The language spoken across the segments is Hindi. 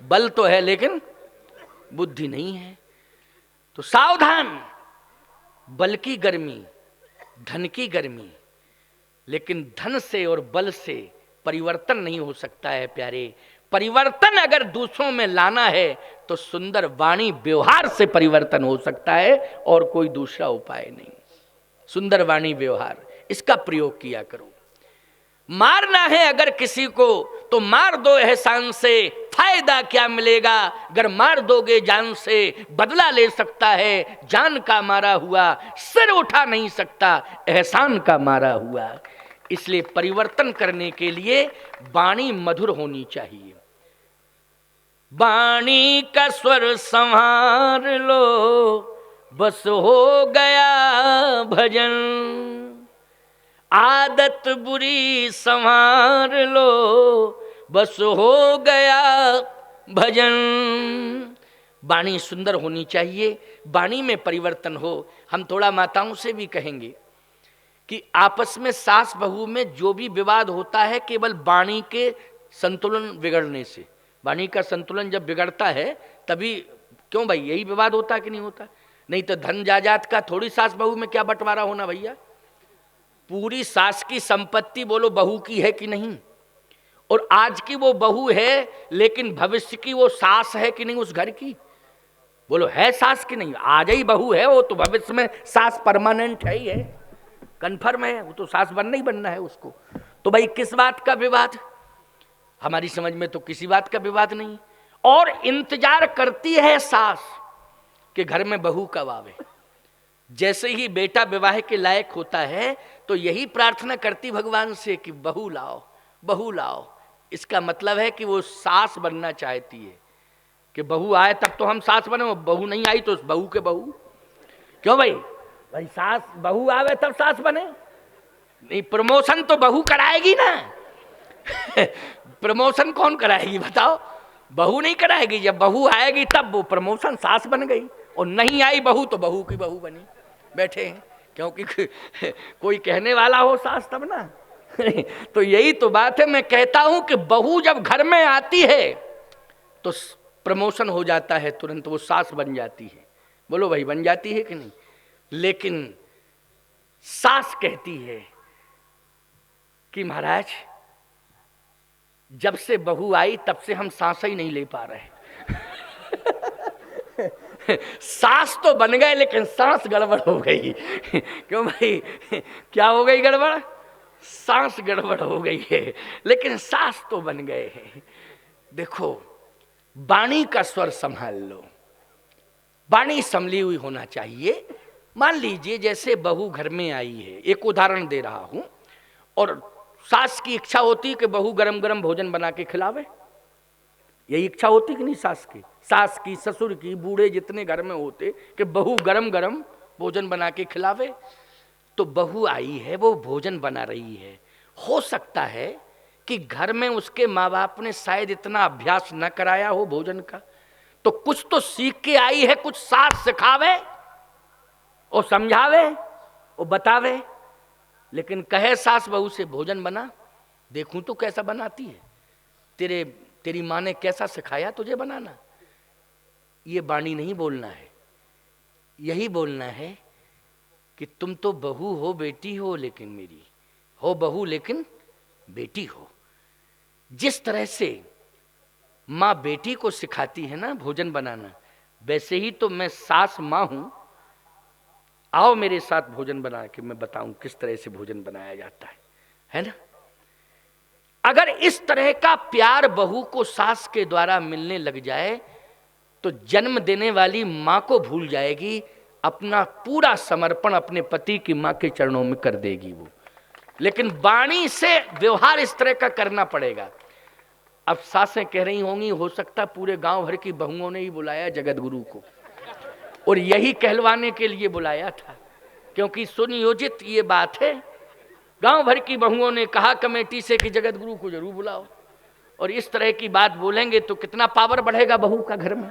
बल तो है लेकिन बुद्धि नहीं है। तो सावधान, बल की गर्मी, धन की गर्मी, लेकिन धन से और बल से परिवर्तन नहीं हो सकता है प्यारे। परिवर्तन अगर दूसरों में लाना है तो सुंदर वाणी व्यवहार से परिवर्तन हो सकता है, और कोई दूसरा उपाय नहीं। सुंदर वाणी व्यवहार, इसका प्रयोग किया करो। मारना है अगर किसी को तो मार दो एहसान से, फायदा क्या मिलेगा? अगर मार दोगे जान से, बदला ले सकता है जान का मारा हुआ, सिर उठा नहीं सकता एहसान का मारा हुआ। इसलिए परिवर्तन करने के लिए वाणी मधुर होनी चाहिए। वाणी का स्वर संभार लो, बस हो गया भजन। आदत बुरी संभार लो, बस हो गया भजन। वाणी सुंदर होनी चाहिए, वाणी में परिवर्तन हो। हम थोड़ा माताओं से भी कहेंगे कि आपस में सास बहू में जो भी विवाद होता है केवल वाणी के संतुलन बिगड़ने से। वाणी का संतुलन जब बिगड़ता है तभी, क्यों भाई, यही विवाद होता है कि नहीं होता? नहीं तो धन जायदाद का थोड़ी सास बहू में क्या बंटवारा होना भैया। पूरी सास की संपत्ति बोलो बहू की है कि नहीं, और आज की वो बहू है लेकिन भविष्य की वो सास है कि नहीं उस घर की? बोलो है सास की नहीं? आज ही बहू है वो, तो भविष्य में सास परमानेंट है ही है, कन्फर्म है, वो तो सास बनना ही बनना है उसको। तो भाई किस बात का विवाद? हमारी समझ में तो किसी बात का विवाद नहीं। और इंतजार करती है सास कि घर में बहू कब आवे। जैसे ही बेटा विवाह के लायक होता है तो यही प्रार्थना करती भगवान से कि बहू लाओ, बहू लाओ। इसका मतलब है कि वो सास बनना चाहती है कि बहू आए तब तो हम सास बने, बहू नहीं आई तो बहू के बहू। क्यों भाई? भाई सास बहू आवे तब सास बने? नहीं, प्रमोशन तो बहू कराएगी ना। प्रमोशन कौन कराएगी बताओ? बहू नहीं कराएगी। जब बहू आएगी तब वो प्रमोशन, सास बन गई। और नहीं आई बहू तो बहू की बहू बनी बैठे हैं, क्योंकि कोई कहने वाला हो सास तब ना। तो यही तो बात है। मैं कहता हूं कि बहू जब घर में आती है तो प्रमोशन हो जाता है, तुरंत वो सास बन जाती है। बोलो भाई बन जाती है कि नहीं? लेकिन सास कहती है कि महाराज जब से बहू आई तब से हम सांस ही नहीं ले पा रहे। सास तो बन गए लेकिन सांस गड़बड़ हो गई। क्यों भाई, क्या हो गई गड़बड़? सांस गड़बड़ हो गई है, लेकिन सास तो बन गए हैं। देखो, वाणी का स्वर संभाल लो, वाणी संभली हुई होना चाहिए। मान लीजिए जैसे बहू घर में आई है, एक उदाहरण दे रहा हूं, और सास की इच्छा होती है कि बहू गरम गरम भोजन बना के खिलावे। यही इच्छा होती कि नहीं सास की, सास की, ससुर की, बूढ़े जितने घर में होते कि बहू गरम गरम भोजन बना के खिलावे। तो बहू आई है, वो भोजन बना रही है। हो सकता है कि घर में उसके माँ बाप ने शायद इतना अभ्यास न कराया हो भोजन का, तो कुछ तो सीख के आई है, कुछ सास सिखावे और समझावे और बतावे। लेकिन कहे सास बहू से भोजन बना, देखूं तो कैसा बनाती है, तेरी माँ ने कैसा सिखाया तुझे बनाना। ये वाणी नहीं बोलना है, यही बोलना है कि तुम तो बहू हो, बेटी हो, लेकिन मेरी हो बहू लेकिन बेटी हो। जिस तरह से माँ बेटी को सिखाती है ना भोजन बनाना, वैसे ही तो मैं सास माँ हूं। आओ मेरे साथ भोजन बना के मैं बताऊं किस तरह से भोजन बनाया जाता है ना। अगर इस तरह का प्यार बहू को सास के द्वारा मिलने लग जाए तो जन्म देने वाली माँ को भूल जाएगी, अपना पूरा समर्पण अपने पति की माँ के चरणों में कर देगी वो। लेकिन वाणी से व्यवहार इस तरह का करना पड़ेगा। अब सासें कह रही होंगी, हो सकता पूरे गांव भर की बहुओं ने ही बुलाया जगत गुरु को, और यही कहलवाने के लिए बुलाया था, क्योंकि सुनियोजित ये बात है। गांव भर की बहुओं ने कहा कमेटी से कि जगत गुरु को जरूर बुलाओ, और इस तरह की बात बोलेंगे तो कितना पावर बढ़ेगा बहू का घर में।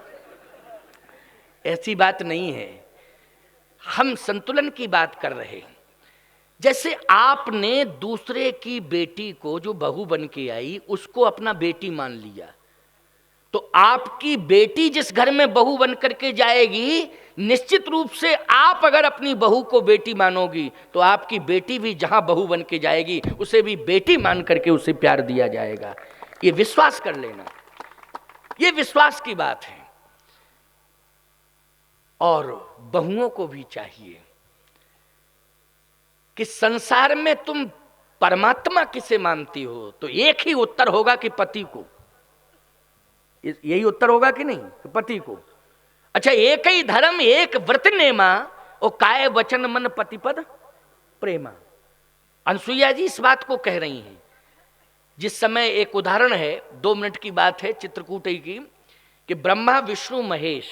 ऐसी बात नहीं है, हम संतुलन की बात कर रहे हैं। जैसे आपने दूसरे की बेटी को जो बहू बन के आई उसको अपना बेटी मान लिया, तो आपकी बेटी जिस घर में बहू बन करके जाएगी, निश्चित रूप से आप अगर अपनी बहू को बेटी मानोगी तो आपकी बेटी भी जहां बहू बन के जाएगी उसे भी बेटी मान करके उसे प्यार दिया जाएगा। ये विश्वास कर लेना, ये विश्वास की बात है। और बहुओं को भी चाहिए कि संसार में तुम परमात्मा किसे मानती हो, तो एक ही उत्तर होगा कि पति को। यही उत्तर होगा कि नहीं, कि पति को। अच्छा, एक ही धर्म एक व्रत नेमा, ओ काय वचन मन पतिपद प्रेमा। अनसुईया जी इस बात को कह रही हैं। जिस समय एक उदाहरण है, 2 मिनट की बात है चित्रकूट की, कि ब्रह्मा विष्णु महेश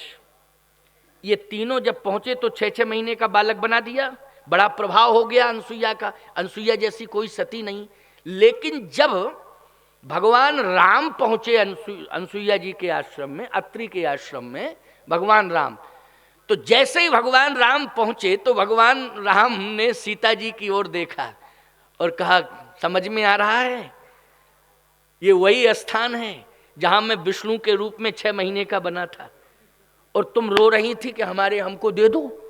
ये तीनों जब पहुंचे तो 6-6 महीने का बालक बना दिया। बड़ा प्रभाव हो गया अनसुईया का। अनसुईया जैसी कोई सती नहीं। लेकिन जब भगवान राम पहुंचे अनसुईया जी के आश्रम में, अत्रि के आश्रम में भगवान राम, तो जैसे ही भगवान राम पहुंचे तो भगवान राम ने सीता जी की ओर देखा और कहा, समझ में आ रहा है ये वही स्थान है जहां मैं विष्णु के रूप में 6 महीने का बना था और तुम रो रही थी कि हमको दे दो।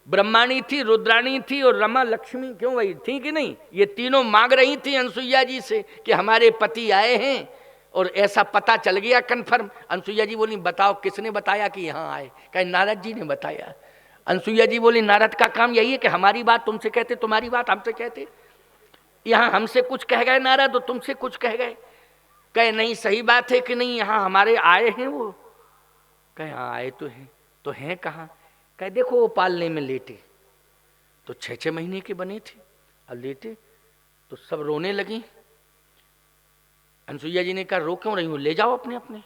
ब्रह्माणी थी, रुद्राणी थी और रमा लक्ष्मी, क्यों वही थी कि नहीं? ये तीनों मांग रही थी अनसुईया जी से कि हमारे पति आए हैं और ऐसा पता चल गया कन्फर्म। अनसुईया जी बोली, बताओ किसने बताया कि यहाँ आए? कहे नारद जी ने बताया। अनसुईया जी बोली, नारद का काम यही है कि हमारी बात तुमसे कहते, तुम्हारी बात हमसे कहते। यहाँ हमसे कुछ कह गए नारद और तुमसे कुछ कह गए। कहे नहीं, सही बात है कि नहीं, यहाँ हमारे आए हैं वो? कहे हाँ आए तो हैं। तो हैं कहाँ? कहे देखो वो पालने में लेटे, तो 6-6 महीने के बने थे, अब लेटे तो सब रोने लगी। अनसुईया जी ने कहा, रो क्यों रही हूं, ले जाओ अपने अपने,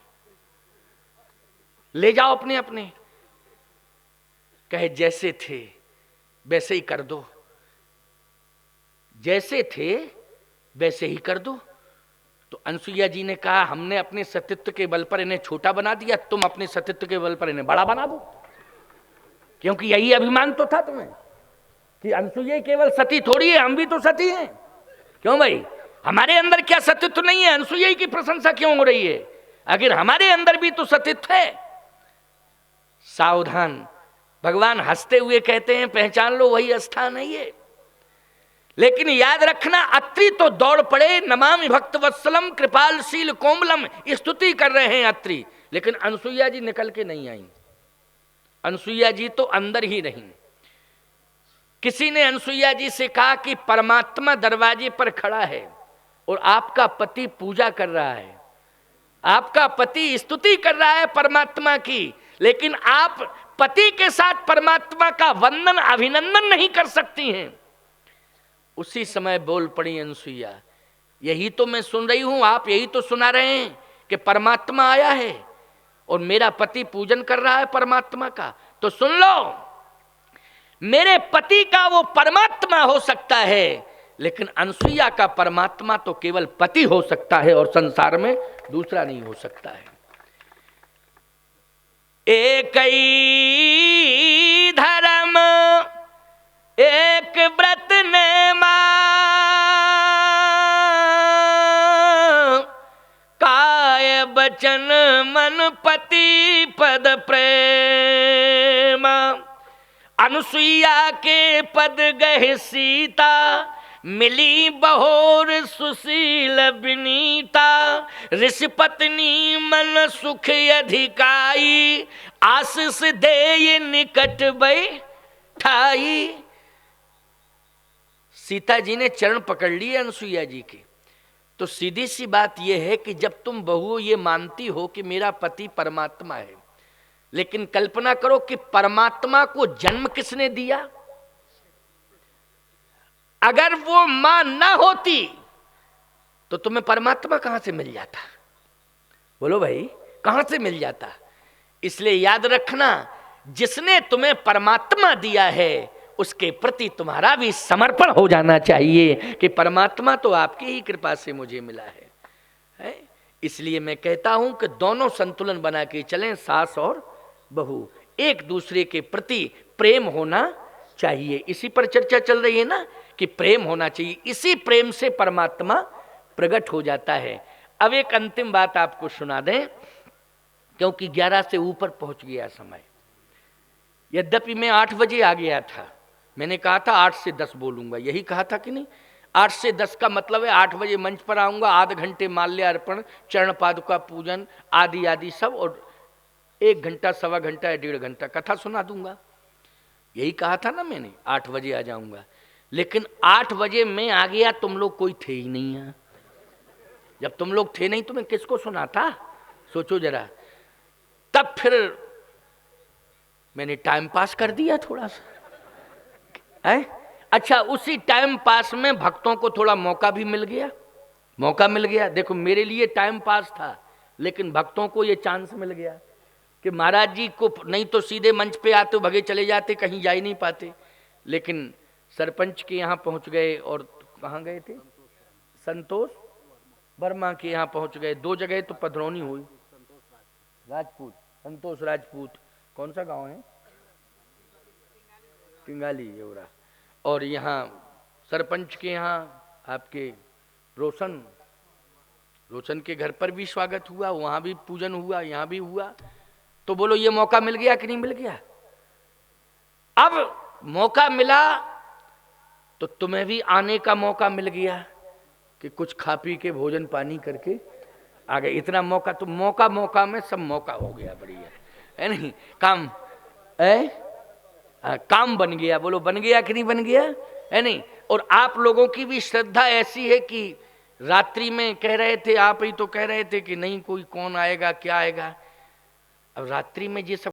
ले जाओ अपने अपने। कहे जैसे थे वैसे ही कर दो, जैसे थे वैसे ही कर दो। तो अनसुईया जी ने कहा, हमने अपने सतीत्व के बल पर इन्हें छोटा बना दिया, तुम अपने सतीत्व के बल पर इन्हें बड़ा बना दो। क्योंकि यही अभिमान तो था तुम्हें कि अनसुईया केवल सती थोड़ी है, हम भी तो सती हैं। क्यों भाई, हमारे अंदर क्या सतीत्व नहीं है? अनसुईया की प्रशंसा क्यों हो रही है? अगर हमारे अंदर भी तो सतीत्व है। सावधान, भगवान हंसते हुए कहते हैं, पहचान लो वही स्थान है ये। लेकिन याद रखना, अत्रि तो दौड़ पड़े, नमामि भक्त वत्सलम कृपालशील कोमलम, स्तुति कर रहे हैं अत्रि, लेकिन अनसुईया जी निकल के नहीं आई। अनसुईया जी तो अंदर ही रहीं। किसी ने अनसुईया जी से कहा कि परमात्मा दरवाजे पर खड़ा है और आपका पति पूजा कर रहा है, आपका पति स्तुति कर रहा है परमात्मा की, लेकिन आप पति के साथ परमात्मा का वंदन अभिनंदन नहीं कर सकती हैं। उसी समय बोल पड़ी अनसुईया, यही तो मैं सुन रही हूं, आप यही तो सुना रहे हैं कि परमात्मा आया है और मेरा पति पूजन कर रहा है परमात्मा का। तो सुन लो, मेरे पति का वो परमात्मा हो सकता है, लेकिन अनसुईया का परमात्मा तो केवल पति हो सकता है और संसार में दूसरा नहीं हो सकता है। एक ही धर्म एक व्रत नेमा, काय वचन मन पति पद प्रेमा। अनुसुईया के पद गहे सीता, मिली बहोर सुशील विनीता। ऋषि पत्नी मन सुख अधिकाई, आशीष दे निकट बैठाई। सीता जी ने चरण पकड़ लिए अनसुईया जी के। तो सीधी सी बात यह है कि जब तुम बहू ये मानती हो कि मेरा पति परमात्मा है, लेकिन कल्पना करो कि परमात्मा को जन्म किसने दिया? अगर वो मां ना होती तो तुम्हें परमात्मा कहां से मिल जाता? बोलो भाई, कहां से मिल जाता? इसलिए याद रखना, जिसने तुम्हें परमात्मा दिया है उसके प्रति तुम्हारा भी समर्पण हो जाना चाहिए कि परमात्मा तो आपकी ही कृपा से मुझे मिला है? इसलिए मैं कहता हूं कि दोनों संतुलन बना के चलें, सास और बहू, एक दूसरे के प्रति प्रेम होना चाहिए। इसी पर चर्चा चल रही है ना कि प्रेम होना चाहिए, इसी प्रेम से परमात्मा प्रकट हो जाता है। अब एक अंतिम बात आपको सुना दें क्योंकि 11 से ऊपर पहुंच गया समय। यद्यपि मैं 8 बजे आ गया था, मैंने कहा था 8 से 10 बोलूंगा, यही कहा था कि नहीं। 8 से 10 का मतलब है 8 बजे मंच पर आऊंगा, आधे घंटे माल्यार्पण, चरण पादुका पूजन आदि आदि सब, और 1 घंटा, सवा घंटा या 1.5 घंटा कथा सुना दूंगा। यही कहा था ना मैंने, 8 बजे आ जाऊंगा। लेकिन 8 बजे मैं आ गया, तुम लोग कोई थे ही नहीं है। जब तुम लोग थे नहीं तो मैं किसको सुनाता, सोचो जरा। तब फिर मैंने टाइम पास कर दिया थोड़ा सा है। अच्छा, उसी टाइम पास में भक्तों को थोड़ा मौका भी मिल गया, मौका मिल गया। देखो मेरे लिए टाइम पास था, लेकिन भक्तों को ये चांस मिल गया कि महाराज जी को नहीं तो सीधे मंच पे आते भगे चले जाते, कहीं जा ही नहीं पाते। लेकिन सरपंच के यहाँ पहुंच गए, और कहाँ गए थे, संतोष वर्मा के यहाँ पहुंच गए। 2 जगह तो पधरौनी हुई, राजपूत, संतोष राजपूत, कौन सा गांव है, टिंगाली एवरा। और यहाँ सरपंच के यहाँ आपके रोशन के घर पर भी स्वागत हुआ, वहाँ भी पूजन हुआ, यहाँ भी हुआ। तो बोलो ये मौका मिल गया कि नहीं मिल गया। अब मौका मिला तो तुम्हें भी आने का मौका मिल गया कि कुछ खा पी के भोजन पानी करके आ गए। इतना मौका तो मौका में सब मौका हो गया, बढ़िया है नहीं। काम काम बन गया, बोलो बन गया कि नहीं बन गया, है नहीं। और आप लोगों की भी श्रद्धा ऐसी है कि रात्रि में कह रहे थे, आप ही तो कह रहे थे कि नहीं कोई कौन आएगा क्या आएगा। अब रात्रि में ये सब